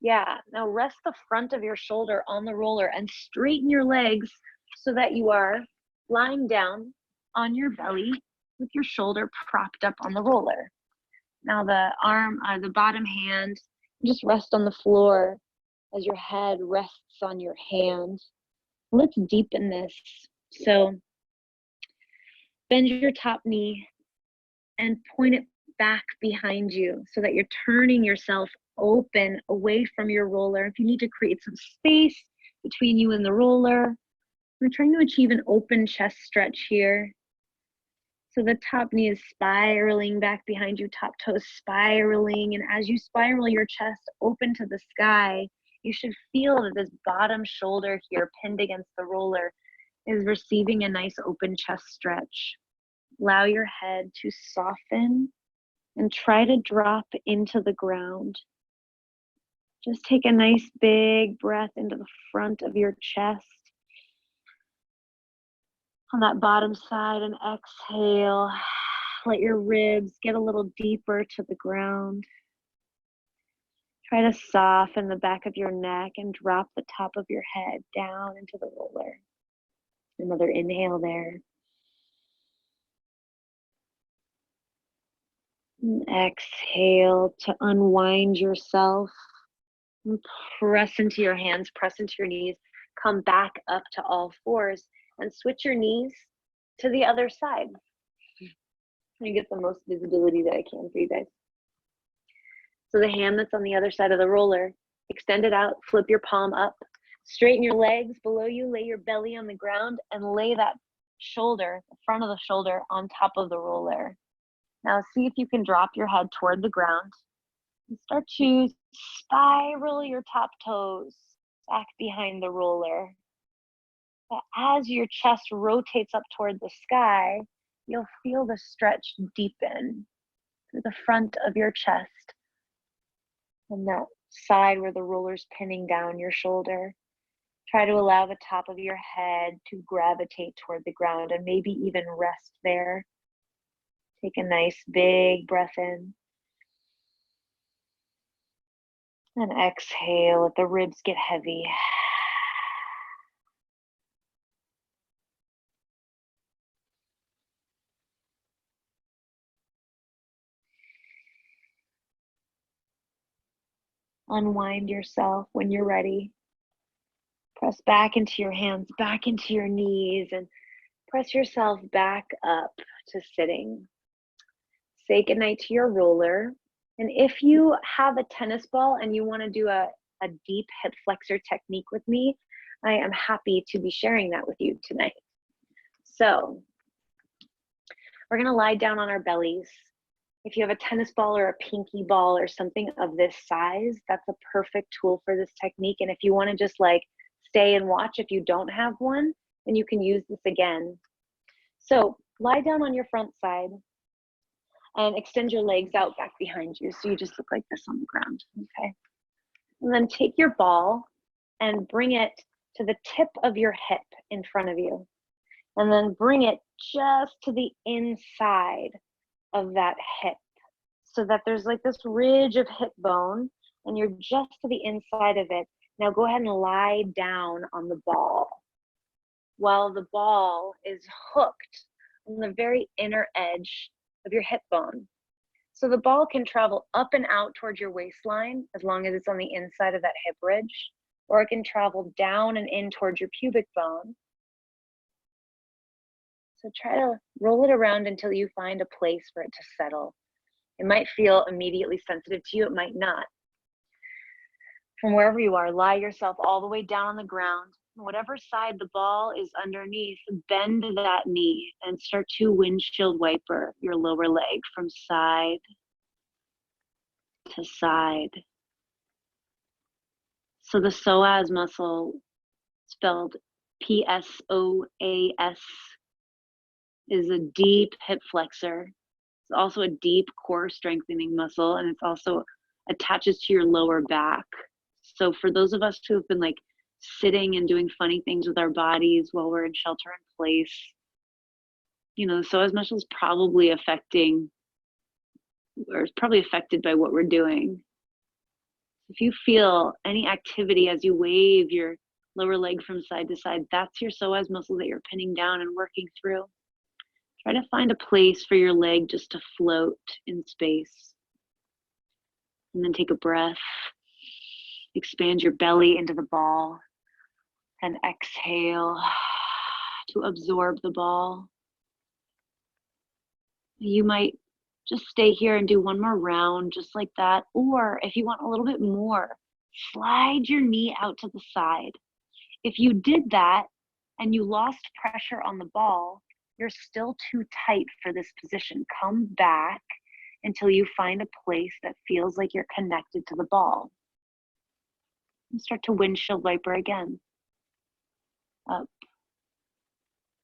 A: Yeah, now rest the front of your shoulder on the roller and straighten your legs so that you are lying down on your belly with your shoulder propped up on the roller. Now the bottom hand, just rest on the floor as your head rests on your hand. Let's deepen this. So bend your top knee and point it back behind you so that you're turning yourself open away from your roller. If you need to create some space between you and the roller, we're trying to achieve an open chest stretch here. So the top knee is spiraling back behind you, top toes spiraling. And as you spiral your chest open to the sky, you should feel that this bottom shoulder here pinned against the roller is receiving a nice open chest stretch. Allow your head to soften and try to drop into the ground. Just take a nice big breath into the front of your chest. On that bottom side, and exhale. Let your ribs get a little deeper to the ground. Try to soften the back of your neck and drop the top of your head down into the roller. Another inhale there. And exhale to unwind yourself. And press into your hands, press into your knees. Come back up to all fours and switch your knees to the other side. Let me get the most visibility that I can for you guys. So the hand that's on the other side of the roller, extend it out, flip your palm up, straighten your legs below you, lay your belly on the ground, and lay that shoulder, the front of the shoulder, on top of the roller. Now see if you can drop your head toward the ground and start to spiral your top toes back behind the roller. But as your chest rotates up toward the sky, you'll feel the stretch deepen through the front of your chest and that side where the roller's pinning down your shoulder. Try to allow the top of your head to gravitate toward the ground and maybe even rest there. Take a nice big breath in. And exhale, let the ribs get heavy. Unwind yourself when you're ready. Press back into your hands, back into your knees, and press yourself back up to sitting. Say goodnight to your roller. And if you have a tennis ball and you want to do a deep hip flexor technique with me, I am happy to be sharing that with you tonight. So we're going to lie down on our bellies. If you have a tennis ball or a pinky ball or something of this size, that's a perfect tool for this technique. And if you want to just like stay and watch, if you don't have one, then you can use this again. So lie down on your front side and extend your legs out back behind you. So you just look like this on the ground, okay? And then take your ball and bring it to the tip of your hip in front of you. And then bring it just to the inside of that hip so that there's like this ridge of hip bone and you're just to the inside of it. Now go ahead and lie down on the ball while the ball is hooked on the very inner edge of your hip bone. So the ball can travel up and out towards your waistline as long as it's on the inside of that hip ridge, or it can travel down and in towards your pubic bone. So try to roll it around until you find a place for it to settle. It might feel immediately sensitive to you, it might not. From wherever you are, lie yourself all the way down on the ground. Whatever side the ball is underneath, bend that knee and start to windshield wiper your lower leg from side to side. So the psoas muscle, spelled P-S-O-A-S, is a deep hip flexor. It's also a deep core strengthening muscle, and it's also attaches to your lower back. So for those of us who have been like sitting and doing funny things with our bodies while we're in shelter in place, you know, the psoas muscle is probably affecting, or is probably affected by what we're doing. If you feel any activity as you wave your lower leg from side to side, that's your psoas muscle that you're pinning down and working through. Try to find a place for your leg just to float in space. And then take a breath. Expand your belly into the ball. And exhale to absorb the ball. You might just stay here and do one more round just like that. Or if you want a little bit more, slide your knee out to the side. If you did that and you lost pressure on the ball, you're still too tight for this position. Come back until you find a place that feels like you're connected to the ball. And start to windshield wiper again. Up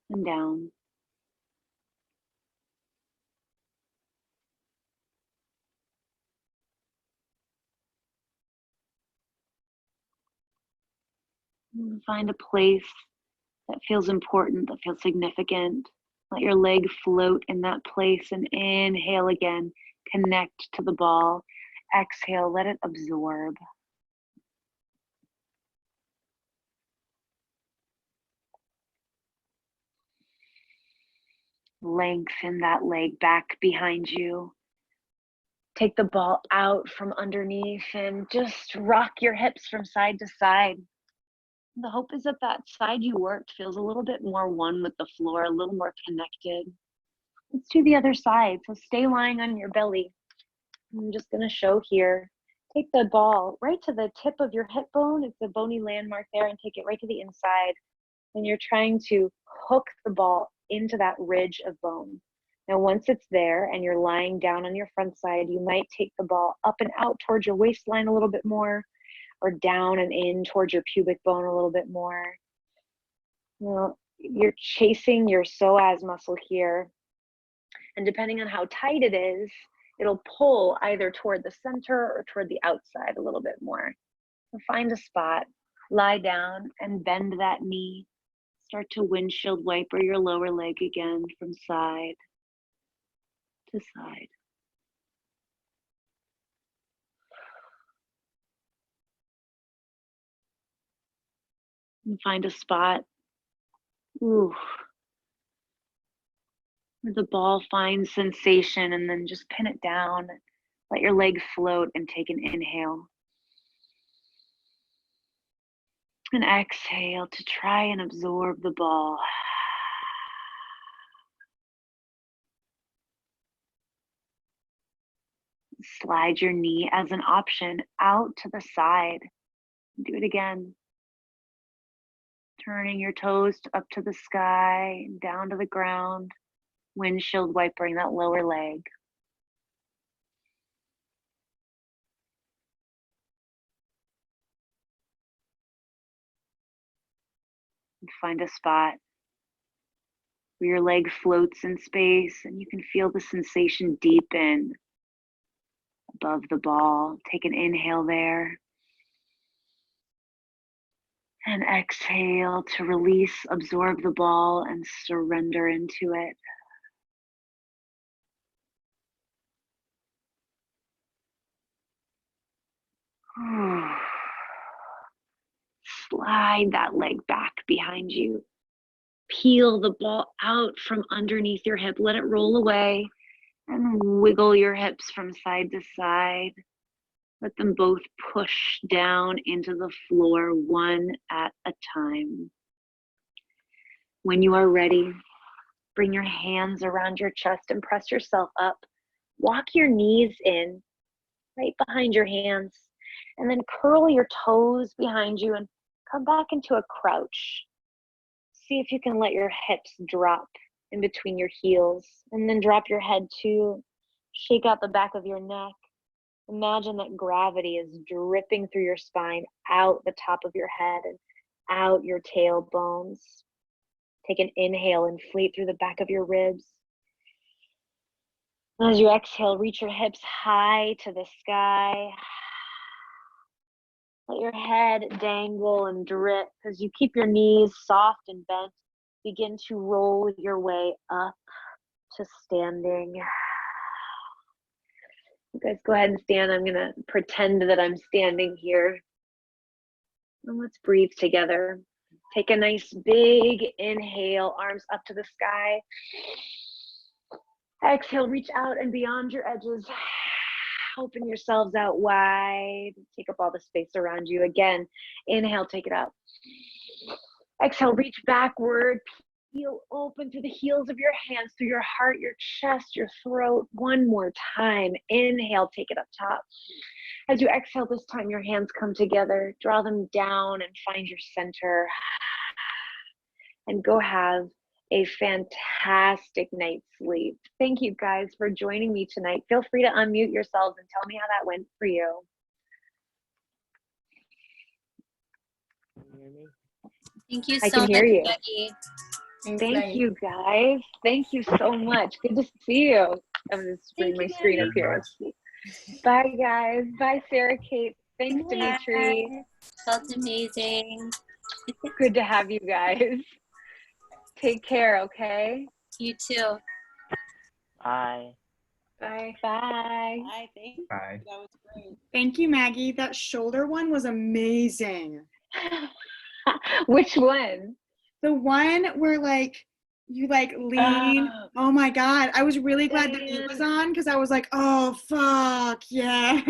A: and down. And find a place that feels important, that feels significant. Let your leg float in that place and inhale again. Connect to the ball. Exhale, let it absorb. Lengthen that leg back behind you. Take the ball out from underneath and just rock your hips from side to side. The hope is that that side you worked feels a little bit more one with the floor, a little more connected. Let's do the other side. So stay lying on your belly. I'm just going to show here. Take the ball right to the tip of your hip bone. It's a bony landmark there, and take it right to the inside. And you're trying to hook the ball into that ridge of bone. Now, once it's there and you're lying down on your front side, you might take the ball up and out towards your waistline a little bit more, or down and in towards your pubic bone a little bit more. Now, you're chasing your psoas muscle here. And depending on how tight it is, it'll pull either toward the center or toward the outside a little bit more. So find a spot, lie down and bend that knee. Start to windshield wiper your lower leg again from side to side. And find a spot where the ball finds sensation, and then just pin it down. Let your leg float and take an inhale. And exhale to try and absorb the ball. Slide your knee as an option out to the side. Do it again. Turning your toes up to the sky, down to the ground. Windshield wipering that lower leg. And find a spot where your leg floats in space and you can feel the sensation deepen above the ball. Take an inhale there. And exhale to release, absorb the ball, and surrender into it. Slide that leg back behind you. Peel the ball out from underneath your hip. Let it roll away and wiggle your hips from side to side. Let them both push down into the floor one at a time. When you are ready, bring your hands around your chest and press yourself up. Walk your knees in, right behind your hands, and then curl your toes behind you and come back into a crouch. See if you can let your hips drop in between your heels, and then drop your head too. Shake out the back of your neck. Imagine that gravity is dripping through your spine, out the top of your head and out your tailbones. Take an inhale, inflate through the back of your ribs. As you exhale, reach your hips high to the sky. Let your head dangle and drip as you keep your knees soft and bent. Begin to roll your way up to standing. You guys go ahead and stand. I'm gonna pretend that I'm standing here. And let's breathe together. Take a nice big inhale, arms up to the sky. Exhale, reach out and beyond your edges. Open yourselves out wide. Take up all the space around you. Again, inhale, take it up. Exhale, reach backward. Peel open through the heels of your hands, through your heart, your chest, your throat. One more time. Inhale, take it up top. As you exhale this time, your hands come together. Draw them down and find your center. And go have a fantastic night's sleep. Thank you guys for joining me tonight. Feel free to unmute yourselves and tell me how that went for you.
B: Thank you
A: I
B: so
A: can hear
B: much,
A: you.
B: Maggie.
A: Thank you guys. Thank you so much. Good to see you. I'm going to bring my screen up here. Bye guys. Bye Sarah Kate. Thanks Dimitri.
B: Felt amazing.
A: Good to have you guys. Take care, okay?
B: You too.
C: Bye.
A: Bye. Bye.
D: Bye. Thank you.
C: Bye.
D: That was great.
E: Thank you, Maggie. That shoulder one was amazing.
A: Which one?
E: The one where like you like lean. Oh my God. I was really glad that it was on because I was like, oh fuck, yeah.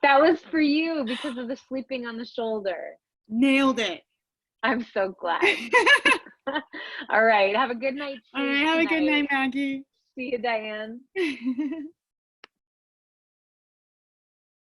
A: That was for you because of the sleeping on the shoulder.
E: Nailed it.
A: I'm so glad. All right. Have a good night.
E: All right, have a good night, Maggie.
A: See you, Diane.